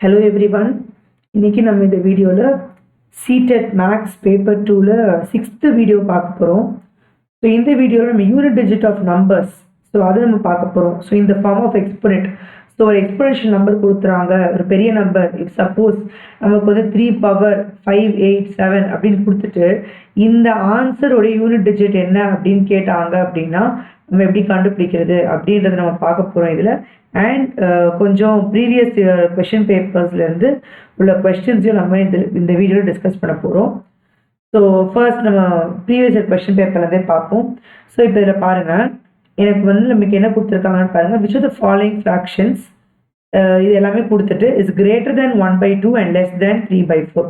Hello everyone. இன்னைக்கு நம்ம இந்த வீடியோவில் CTET மேக்ஸ் பேப்பர் 2ல 6th வீடியோ பார்க்க போகிறோம். ஸோ இந்த வீடியோவில் நம்ம யூனிட் டிஜிட் ஆஃப் நம்பர்ஸ் அதை நம்ம பார்க்க போகிறோம். ஸோ இந்த ஃபார்ம் ஆஃப் எக்ஸ்பொனென்ட். ஸோ ஒரு எக்ஸ்பொனென்ஷியல் நம்பர் கொடுத்துறாங்க, ஒரு பெரிய நம்பர். இஃப் சப்போஸ் நமக்கு 3 power 5 8 7 அப்படின்னு கொடுத்துட்டு இந்த ஆன்சருடைய யூனிட் டிஜிட் என்ன அப்படின்னு கேட்டாங்க அப்படின்னா நம்ம எப்படி கண்டுபிடிக்கிறது அப்படின்றத நம்ம பார்க்க போகிறோம் இதில். அண்ட் கொஞ்சம் ப்ரீவியஸ் கொஷின் பேப்பர்ஸ்லேருந்து உள்ள கொஸ்டின்ஸையும் நம்ம இந்த வீடியோவில் டிஸ்கஸ் பண்ண போகிறோம். ஸோ ஃபர்ஸ்ட் நம்ம ப்ரீவியஸ் இயர் கொஸ்டின் பேப்பர்லேருந்தே பார்ப்போம். ஸோ இப்போ இதில் பாருங்கள், எனக்கு நமக்கு என்ன கொடுத்துருக்காங்கன்னு பாருங்கள். Which of the following fractions, இது எல்லாமே கொடுத்துட்டு is greater than 1/2 and less than 3/4.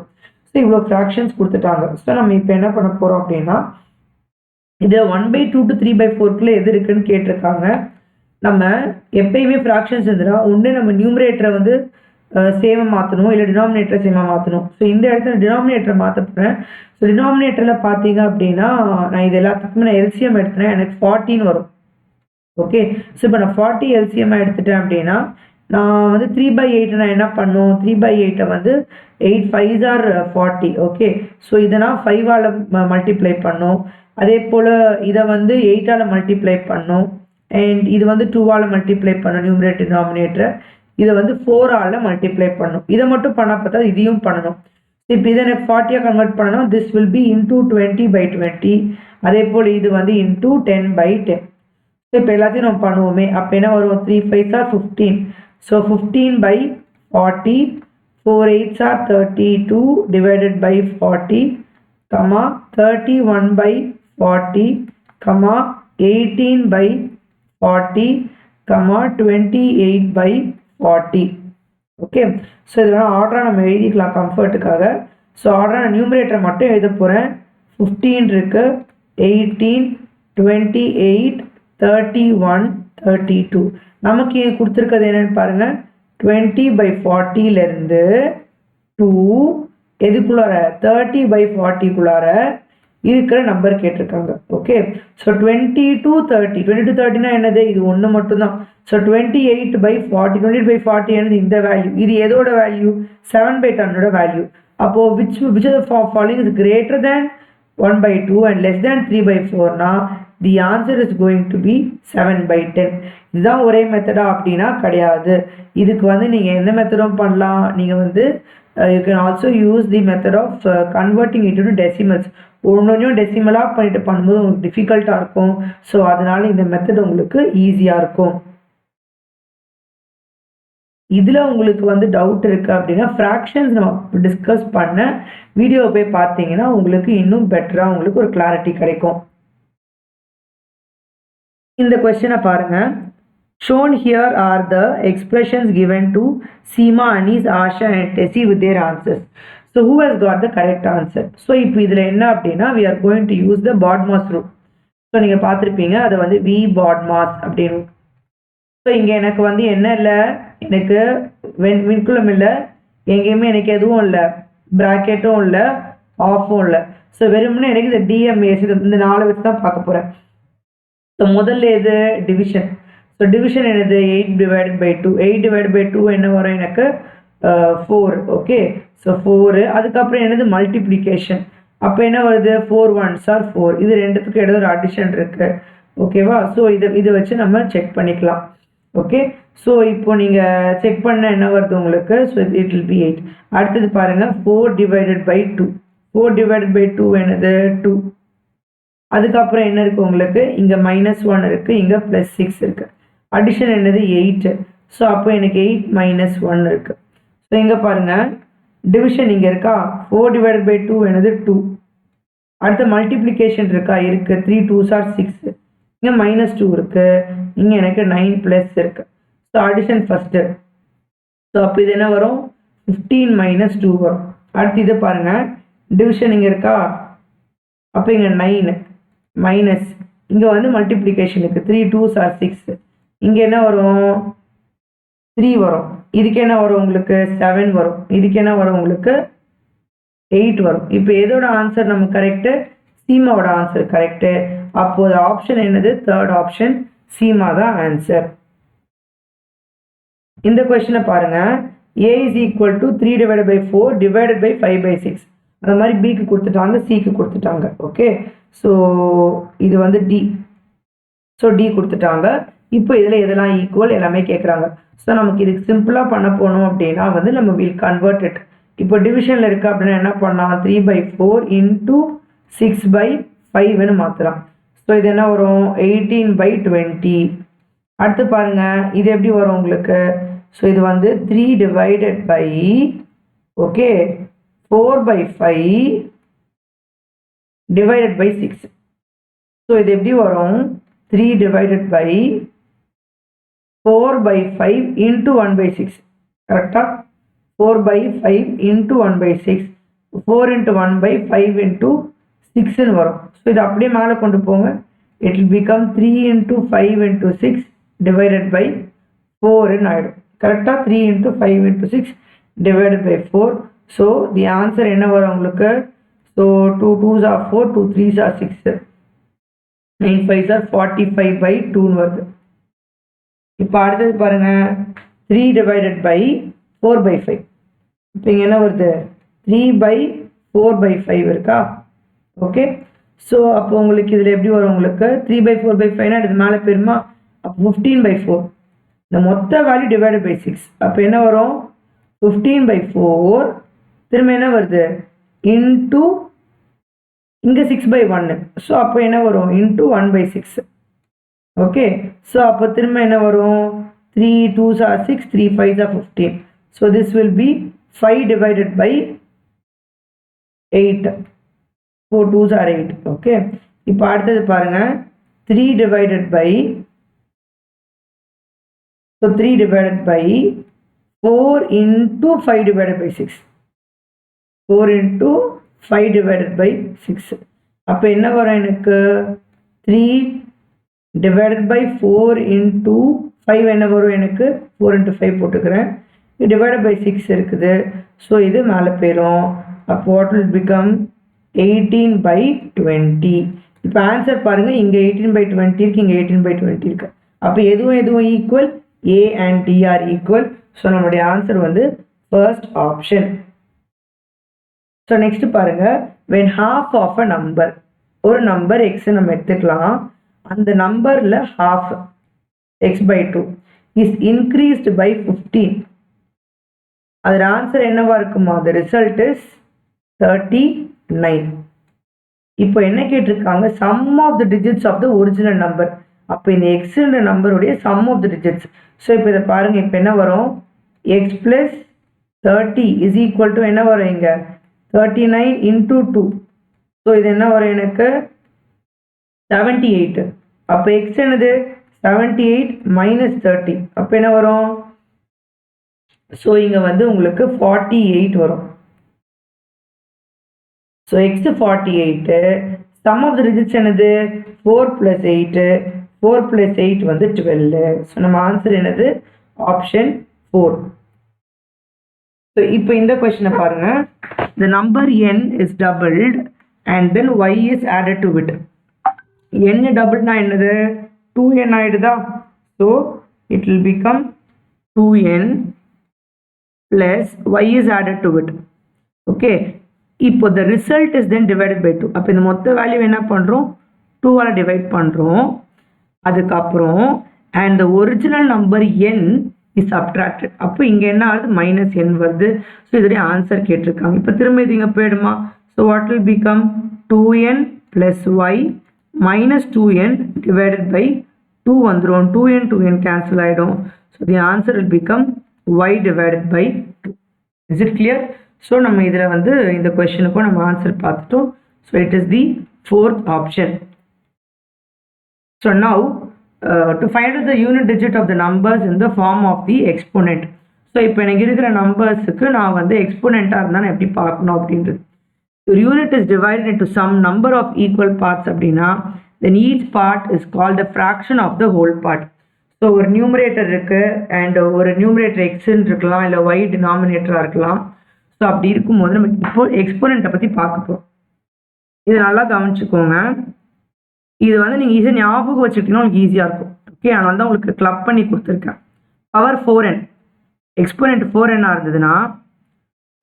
So இவ்வளோ ஃப்ராக்ஷன்ஸ் கொடுத்துட்டாங்க. ஸோ நம்ம இப்போ என்ன பண்ண போகிறோம் அப்படின்னா, இது 1/2 to 3/4 எது இருக்குன்னு கேட்டிருக்காங்க. நம்ம எப்பயுமே ஃப்ராக்ஷன்ஸ் இருந்துன்னா ஒன்று நம்ம நியூமரேட்டரை சேமாக மாற்றணும், இல்லை டினாமினேட்டரை சேமாக மாற்றணும். ஸோ இந்த இடத்துல டினாமினேட்டரை மாற்ற போகிறேன். ஸோ டினாமினேட்டரில் பார்த்தீங்க அப்படின்னா நான் இது எல்லாத்துக்குமே நான் எல்சிஎம் எடுத்துட்டேன், எனக்கு 14 வரும். ஓகே, ஸோ இப்போ நான் 40 எல்சிஎம்மாக எடுத்துட்டேன் அப்படின்னா நான் 3/8 நான் என்ன பண்ணும், 3/8 8 5s are 40. ஓகே, ஸோ இதை நான் 5ஆல் மல்டிப்ளை பண்ணும். அதே போல் இதை 8ஆல் மல்டிப்ளை பண்ணும். அண்ட் இது 2ஆல் மல்டிப்ளை பண்ணும் நியூமரேட்டர் டினாமினேட்டரை. இதை 4ஆல் மல்டிப்ளை பண்ணும். இதை மட்டும் பண்ண பார்த்தா இதையும் பண்ணணும். இப்போ இதை எனக்கு 40ஆக கன்வெர்ட் பண்ணணும். This will be into 20/20. அதே போல் இது இன்டூ 10/10. ஸோ இப்போ எல்லாத்தையும் நம்ம பண்ணுவோமே. அப்போ என்ன வரும், 3 5s are 15. So 15/40, 4 8s are 32 divided by 40, 31/40, 18/40, 28/40. Okay, so இதெல்லாம் ஆர்டராக நம்ம எழுதிக்கலாம் கம்ஃபர்ட்டுக்காக. ஸோ ஆர்டராக நான் நியூமரேட்டரை மட்டும் எழுத போகிறேன். 15 இருக்குது, 18, 28, 31, 32. நமக்கு கொடுத்துருக்கிறது என்னென்னு பாருங்கள். 20/40லேருந்து 2 எதுக்குள்ளார 30/40க்குள்ளார இருக்கிற நம்பர் கேட்டிருக்காங்க. ஓகே, ஸோ 20 to 30, 20 to 30னா என்னது, இது ஒன்று மட்டும்தான். ஸோ 28/40, 28/40 என்னது இந்த வேல்யூ. இது எதோட வேல்யூ, 7/10 வேல்யூ. அப்போது which of the following is greater than 1/2 and less than 3/4னா the answer is going to be 7/10. இதுதான் ஒரே மெத்தடா அப்படின்னா கிடையாது. இதுக்கு நீங்கள் எந்த மெத்தடும் பண்ணலாம். நீங்கள் you can also use the method of converting it into decimals. ஒன்றும் டெசிமலாக பண்ணும்போது உங்களுக்கு டிஃபிகல்ட்டாக இருக்கும். ஸோ அதனால இந்த மெத்தட் உங்களுக்கு ஈஸியாக இருக்கும். இதில் உங்களுக்கு டவுட் இருக்குது அப்படின்னா ஃப்ராக்ஷன்ஸ் நம்ம டிஸ்கஸ் பண்ண வீடியோ போய் பார்த்தீங்கன்னா உங்களுக்கு இன்னும் பெட்டராக உங்களுக்கு ஒரு கிளாரிட்டி கிடைக்கும். இந்த கொஸ்டினை பாருங்கள். Shown here are the expressions given to Seema, Anis, Asha and Tessie with their answers. So who has got the correct answer? So இப்போ இதில் என்ன அப்படின்னா we are going to use the BODMAS rule. So நீங்கள் பார்த்துருப்பீங்க, அதை V BODMAS அப்படின்னு. So இங்கே எனக்கு என்ன இல்லை, எனக்கு விண்குலம் இல்லை, எங்கேயுமே எனக்கு எதுவும் இல்லை, ப்ராக்கெட்டும் இல்லை, ஆஃபும் இல்லை. ஸோ வெறும்னே எனக்கு இந்த டிஎம்ஏஸ் இந்த 4 வச்சு தான் பார்க்க போகிறேன். ஸோ முதல்ல எது, டிவிஷன். ஸோ டிவிஷன் என்னது, 8/2. 8/2 என்ன வரும் எனக்கு 4. Okay, so 4. அதுக்கப்புறம் என்னது மல்டிப்ளிகேஷன். அப்போ என்ன வருது, 4 1s are 4. இது ரெண்டுத்துக்கு ஏதோ ஒரு அடிஷன் இருக்குது. ஓகேவா, ஸோ இதை வச்சு நம்ம செக் பண்ணிக்கலாம். ஓகே, ஸோ இப்போ நீங்கள் செக் பண்ண என்ன வருது உங்களுக்கு, ஸோ it will be 8. அடுத்தது பாருங்கள், 4/2. 4/2 என்னது 2. அதுக்கப்புறம் என்ன இருக்குது உங்களுக்கு, இங்கே -1 இருக்குது, இங்கே +6 இருக்குது. அடிஷன் என்னது 8. ஸோ அப்போ எனக்கு 8 - 1 இருக்குது. ஸோ இங்கே பாருங்கள், டிவிஷன் இங்கே இருக்கா, 4/2 என்னது 2. அடுத்த மல்டிப்ளிகேஷன் இருக்கா, இருக்குது, 3 2s are 6. இங்கே -2 இருக்குது, இங்கே எனக்கு 9 + இருக்குது. So addition first. ஸோ அப்போ இது என்ன வரும், 15 - 2 வரும். அடுத்து இது பாருங்கள், டிவிஷன் இங்கே இருக்கா, அப்போ இங்கே 9 மைனஸ், இங்கே மல்டிப்ளிகேஷன் இருக்குது, 3 2s are 6. இங்கே என்ன வரும், 3 வரும். இதுக்கு என்ன வரும் உங்களுக்கு, 7 வரும். இதுக்கு என்ன வரும் உங்களுக்கு, 8 வரும். இப்போ எதோட ஆன்சர் நம்ம கரெக்டு, சீமாவோட ஆன்சர் கரெக்டு. அப்போது ஆப்ஷன் என்னது, தேர்ட் ஆப்ஷன், சீமா தான் ஆன்சர். இந்த கொஸ்டினை பாருங்கள். a is equal to 3 divided by 4 divided by 5 by 6. அந்த மாதிரி பிக்கு கொடுத்துட்டாங்க, சிக்கு கொடுத்துட்டாங்க. ஓகே, ஸோ இது வந்து டி. ஸோ டி கொடுத்துட்டாங்க. இப்போ இதில் எதெல்லாம் ஈக்குவல் எல்லாமே கேட்குறாங்க. ஸோ நமக்கு இதுக்கு சிம்பிளாக பண்ண போனோம் அப்படின்னா வந்து நம்ம வில் கன்வெர்ட் இட். இப்போ டிவிஷனில் இருக்குது அப்படின்னா என்ன பண்ணலாம், 3/4 இன்ட்டு 6/5ன்னு மாற்றலாம். ஸோ இது என்ன வரும், 18/20. அடுத்து பாருங்கள், இது எப்படி வரும் உங்களுக்கு. ஸோ இது வந்து 3 divided by okay 4/5 divided by 6. So இது எப்படி வரும், 3 divided by 4/5 into 1/6. கரெக்டாக 4/5 into 1/6. 4 into 1/5 into 6ன்னு வரும். ஸோ இது அப்படியே மேலே கொண்டு போங்க. It will become 3 into 5 into 6 divided by 4ன்னு ஆகிடும். கரெக்டாக 3 into 5 into 6 divided by 4. So the answer என்ன வரும் உங்களுக்கு. So 2 2s are 4, 2 3s are 6, 9 5s are 45/2ன்னு வருது. இப்போ அடுத்தது பாருங்கள், 3 divided by 4/5. இப்போ இங்கே என்ன வருது, 3/4/5 இருக்கா. ஓகே, ஸோ அப்போ உங்களுக்கு இதில் எப்படி வரும் உங்களுக்கு, 3/4/5னா இது மேலே போயிருமா. அப்போ 15/4 இந்த மொத்த வேல்யூ டிவைடட் பை 6. அப்போ என்ன வரும், 15/4 திரும்ப என்ன வருது இன்ட்டு இங்கே 6/1. ஸோ அப்போ என்ன வரும் இன்ட்டு 1/6. ஓகே, ஸோ அப்போ திரும்ப என்ன வரும், 3 2s are 6, 3 5s are 15. So this will be 5 divided by 8. 4 2s are 8. Okay, இப்போ அடுத்தது பாருங்கள், 3 divided by 4 into 5 divided by 6. 4 into 5 divided by 6. அப்போ என்ன வரும் எனக்கு, 3 divided by 4 into 5 என்ன வரும் எனக்கு, 4 into 5 போட்டுக்கிறேன். divided by 6 இருக்குது. ஸோ இது மேலே போயிடும். அப்போ what will become 18/20. இப்போ ஆன்சர் பாருங்கள், இங்கே 18/20 இருக்குது, இங்கே 18/20 இருக்குது. அப்போ எதுவும் equal, A and D are equal. So நம்மளுடைய ஆன்சர் வந்து ஃபர்ஸ்ட் ஆப்ஷன். ஸோ நெக்ஸ்ட் பாருங்கள், when half of a number, ஒரு நம்பர் எக்ஸ் நம்ம எடுத்துக்கலாம், அந்த நம்பரில் half x/2 is increased by 15. அதோட ஆன்சர் என்னவா இருக்குமா, the result is 39. இப்போ என்ன கேட்டிருக்காங்க, sum of the digits of the original number. அப்போ இந்த எக்ஸ்ன்ற நம்பருடைய sum of the digits. So இப்போ இதை பாருங்கள், இப்போ என்ன வரும், x plus 30 is equal to என்ன வரும் இங்கே 39 into 2. ஸோ இது என்ன வரும் எனக்கு 78. அப்போ எக்ஸ் என்னது 78 minus 30. அப்போ என்ன வரும், ஸோ இங்கே வந்து உங்களுக்கு 48 வரும். So X 48, sum of the digits என்னது 4 plus 8, 4 plus 8 வந்து 12. ஸோ நம்ம ஆன்சர் என்னது ஆப்ஷன் 4. ஸோ இப்போ இந்த கொஸ்டினை பாருங்கள், the number n is doubled and then y is added to it. n டபுள்னா என்னது 2n ஆகிடுதா. So it will become 2n plus y is added to it. Okay, இப்போ the result is then divided by 2. அப்போ இந்த மொத்த value என்ன பண்ணுறோம், 2ஆல் divide பண்ணுறோம். அதுக்கப்புறம் and the original number n is subtracted. அப்போ இங்கே என்ன ஆகுது, -n வருது. ஸோ இதோடைய ஆன்சர் கேட்டிருக்காங்க. இப்போ திரும்ப இது இங்கே போயிடுமா. So what will become 2n plus y minus 2n divided by 2 வந்துடும். 2n கேன்சல் ஆகிடும். So the answer will become y divided by 2. Is it clear. So நம்ம இதில் வந்து இந்த கொஸ்டினுக்கும் நம்ம ஆன்சர் பார்த்துட்டோம். So it is the 4th option. So now to find out the unit digit of the numbers in the form of the exponent. So இப்போ எனக்கு இருக்கிற நம்பர்ஸுக்கு நான் வந்து எக்ஸ்போனெண்ட்டாக இருந்தால் நான் எப்படி பார்க்கணும் அப்படின்றது. ஒரு unit is divided into some number of equal parts அப்படின்னா then each part is called the fraction of the whole part. So ஒரு நியூமரேட்டர் இருக்குது அண்ட் ஒரு நியூமரேட்டர் எக்ஸ்ன்னு இருக்கலாம், இல்லை ஒய் டினாமினேட்டராக இருக்கலாம். ஸோ அப்படி இருக்கும்போது நம்ம இப்போ எக்ஸ்போனெண்ட்டை பற்றி பார்க்க போகிறோம். இது நல்லா கவனிச்சுக்கோங்க. இது வந்து நீங்கள் ஈஸியாக ஞாபகம் வச்சுக்கிட்டீங்கன்னா உங்களுக்கு ஈஸியாக இருக்கும். ஓகே, அதனால தான் உங்களுக்கு கிளப் பண்ணி கொடுத்துருக்கேன். பவர் 4n எக்ஸ்போனண்ட் 4n இருந்ததுன்னா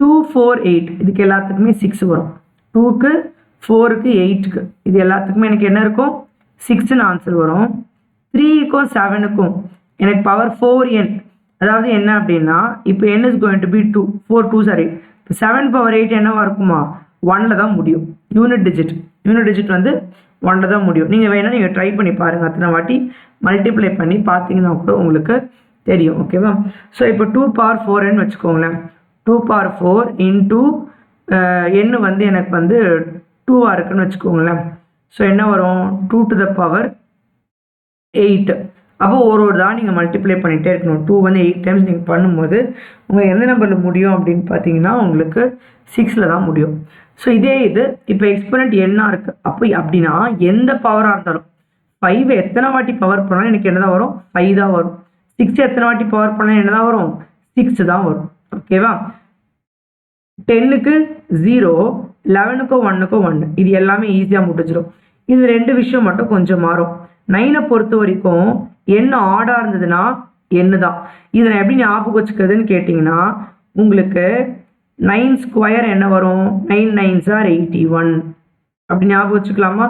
2 4 8 இதுக்கு எல்லாத்துக்குமே 6 வரும். 2க்கு 4க்கு 8க்கு இது எல்லாத்துக்குமே எனக்கு என்ன இருக்கும் 6ன்னு ஆன்சர் வரும். 3க்கும் 7க்கும் எனக்கு பவர் 4n, அதாவது என்ன அப்படின்னா இப்போ n is going to be 2 4 2 sorry இப்போ 7 பவர் 8 என்னவா இருக்குமா 1ல தான் முடியும். யூனிட் டிஜிட் வந்து 1ல தான் முடியும். நீங்கள் வேணால் நீங்கள் ட்ரை பண்ணி பாருங்கள், அத்தனை வாட்டி மல்டிப்ளை பண்ணி பார்த்தீங்கன்னா கூட உங்களுக்கு தெரியும். ஓகேவா? ஸோ இப்போ 2 பவர் 4n வச்சுக்கோங்களேன். 2 பவர் 4 இன்டூ n வந்து எனக்கு வந்து 2ஆக இருக்குன்னு வச்சுக்கோங்களேன். ஸோ என்ன வரும் 2 to the power 8. அப்போ ஒரு தான் நீங்கள் மல்டிப்ளை பண்ணிகிட்டே இருக்கணும். 2 வந்து 8 டைம்ஸ் நீங்கள் பண்ணும்போது உங்களுக்கு எந்த நம்பரில் முடியும் அப்படின்னு பார்த்தீங்கன்னா உங்களுக்கு 6ல் தான் முடியும். ஸோ இதே இது இப்போ எக்ஸ்போனண்ட் என்ன இருக்குது. அப்போ அப்படின்னா எந்த பவராக இருந்தாலும் 5 எத்தனை வாட்டி பவர் பண்ணாலும் எனக்கு என்ன தான் வரும் 5 தான் வரும். 6 எத்தனை வாட்டி பவர் பண்ணாலும் என்ன தான் வரும் 6 தான் வரும். ஓகேவா? 10க்கு 0, 11க்கும் 1க்கும் 1 இது எல்லாமே ஈஸியாக முடிஞ்சிடும். இது 2 விஷயம் மட்டும் கொஞ்சம் மாறும். 9 பொறுத்த வரைக்கும் என்ன ஆடாக இருந்ததுன்னா என்ன தான். இதை நான் எப்படி ஞாபகம் வச்சுக்கிறதுன்னு கேட்டிங்கன்னா உங்களுக்கு 9 ஸ்கொயர் என்ன வரும் 9 9s are 81 அப்படி ஞாபகம் வச்சுக்கலாமா.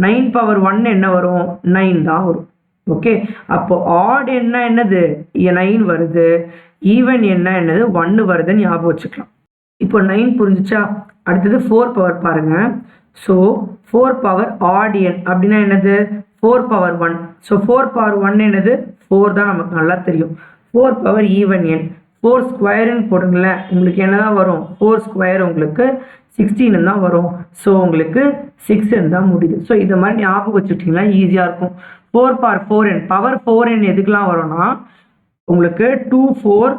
9 பவர் 1 என்ன வரும் 9 தான் வரும். ஓகே, அப்போ ஆட் என்ன என்னது 9 வருது, ஈவன் என்ன என்னது 1 வருதுன்னு ஞாபகம் வச்சுக்கலாம். இப்போ 9 புரிஞ்சிச்சா? அடுத்தது 4 பவர் பாருங்க. ஸோ 4 பவர் ஆட் என் அப்படின்னா என்னது 4 பவர் 1. ஸோ 4 பவர் 1 என்னது 4 தான் நமக்கு நல்லா தெரியும். 4 பவர் ஈவன் என் 4 ஸ்கொயருன்னு போடுங்களேன், உங்களுக்கு என்ன தான் வரும் 4 ஸ்கொயர் உங்களுக்கு 16 தான் வரும். ஸோ உங்களுக்கு 6 தான் முடியுது. ஸோ இதை மாதிரி ஞாபகம் வச்சுட்டிங்கன்னா ஈஸியாக இருக்கும். 4 பவர் 4n பவர் 4n எதுக்கெலாம் வரும்னா உங்களுக்கு 2 4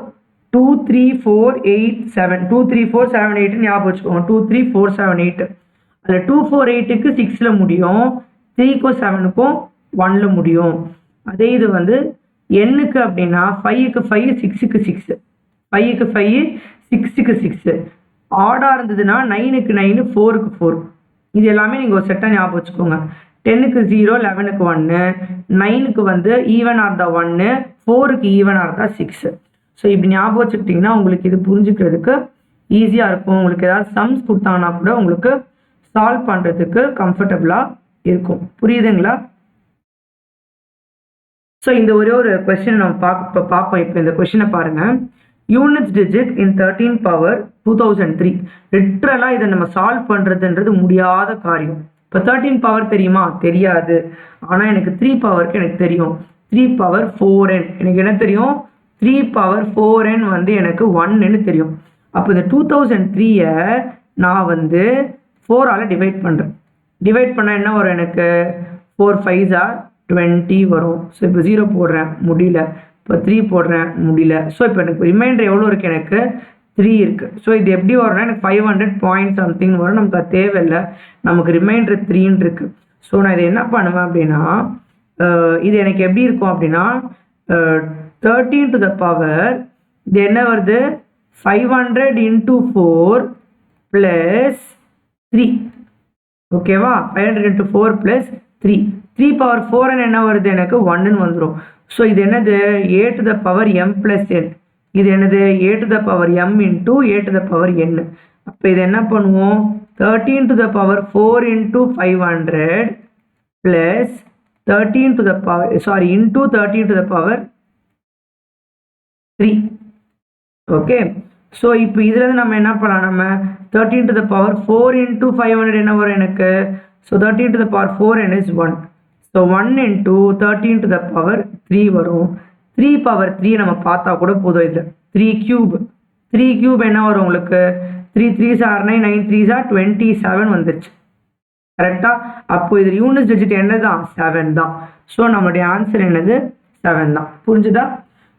2 3 4 8 7 2 3 4 7 8 ஞாபகம் வச்சுக்கோங்க. 2 3 4 7 8 அதில் 2 4 8க்கு 6ல் முடியும், 3க்கும் 7க்கும் 1ல் முடியும். அதே இது வந்து எண்ணுக்கு அப்படின்னா 5க்கு 5 6க்கு 6 5க்கு 5 6க்கு 6 ஆடாக இருந்ததுன்னா 9க்கு 9 4க்கு 4 இது எல்லாமே நீங்கள் ஒரு செட்டாக ஞாபகம் வச்சுக்கோங்க. 10க்கு 0 11க்கு 1 9க்கு வந்து ஈவனாக இருந்தால் 1 4க்கு ஈவனாக இருந்தால் 6. ஸோ இப்படி ஞாபகம் வச்சுக்கிட்டிங்கன்னா உங்களுக்கு இது புரிஞ்சுக்கிறதுக்கு ஈஸியாக இருக்கும். உங்களுக்கு ஏதாவது சம்ஸ் கொடுத்தாங்கன்னா கூட உங்களுக்கு சால்வ் பண்ணுறதுக்கு கம்ஃபர்டபுளாக இருக்கும். புரியுதுங்களா? ஸோ இந்த ஒரே ஒரு கொஸ்டின் நம்ம பார்ப்போம். இப்போ இந்த கொஸ்டினை பாருங்கள். யூனிட்ஸ் டிஜிட் இன் 13 பவர் 2003 லிட்ரலாக இதை நம்ம சால்வ் பண்ணுறதுன்றது முடியாத காரியம். இப்போ 13 பவர் தெரியுமா? தெரியாது. ஆனால் எனக்கு 3 பவருக்கு எனக்கு தெரியும். 3 பவர் 4n எனக்கு என்ன தெரியும் 3 பவர் 4n வந்து எனக்கு 1ன்னு தெரியும். அப்போ இந்த 2003-ஐ நான் வந்து 4ஆல் டிவைட் பண்ணுறேன். டிவைட் பண்ணால் என்ன வரும் எனக்கு 4 5s are 20 வரும். ஸோ இப்போ 0 போடுறேன் முடியல, இப்போ 3 போடுறேன் முடியல. ஸோ இப்போ எனக்கு ரிமைண்டர் எவ்வளோ இருக்குது எனக்கு 3 இருக்குது. ஸோ இது எப்படி வரும்னா எனக்கு 500 பாயிண்ட் சம்திங் வரும். நமக்கு அது தேவையில்லை, நமக்கு ரிமைண்டர் 3ன்னு இருக்குது. ஸோ நான் இதை என்ன பண்ணுவேன் அப்படின்னா இது எனக்கு எப்படி இருக்கும் அப்படின்னா 13 to the power இது என்ன வருது 500 into 4 plus 3. ஓகேவா? 500 into 4 plus 3 3 பவர் 4n என்ன வருது எனக்கு 1ன்னு வந்துடும். ஸோ இது என்னது a to the power m plus n. இது என்னது a to the power m into a to the power n. அப்போ இது என்ன பண்ணுவோம் 13 to the power 4 into 500 plus 13 to the power into 13 to the power 3. Okay, so இப்போ இதில் நம்ம என்ன பண்ணலாம், நம்ம 13 to the power 4 into 500 என்ன வரும் எனக்கு. So 13 to the power 4n is 1. So 1 into 13 to the power 3 வரும். 3 பவர் 3 நம்ம பார்த்தா கூட போதும். இதில் 3 cube என்ன வரும் உங்களுக்கு 3 3s are 9 9 3s are 27 வந்துருச்சு. கரெக்டாக? அப்போ இதில் யூனிட் டிஜிட் என்ன தான் 7 தான். ஸோ நம்மளுடைய ஆன்சர் என்னது 7 தான். புரிஞ்சுதா?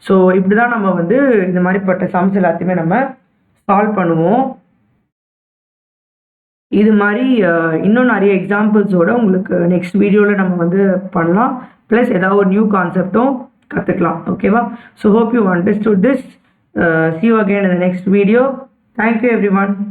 ஸோ இப்படி தான் நம்ம வந்து இந்த மாதிரிப்பட்ட சம்ஸ் எல்லாத்தையுமே நம்ம சால்வ் பண்ணுவோம். இது மாதிரி இன்னும் நிறைய எக்ஸாம்பிள்ஸோடு உங்களுக்கு நெக்ஸ்ட் வீடியோவில் நம்ம வந்து பண்ணலாம். ப்ளஸ் ஏதாவது ஒரு நியூ கான்செப்டும் கற்றுக்கலாம். ஓகேவா? So hope you understood this. See you again in the next video. Thank you everyone.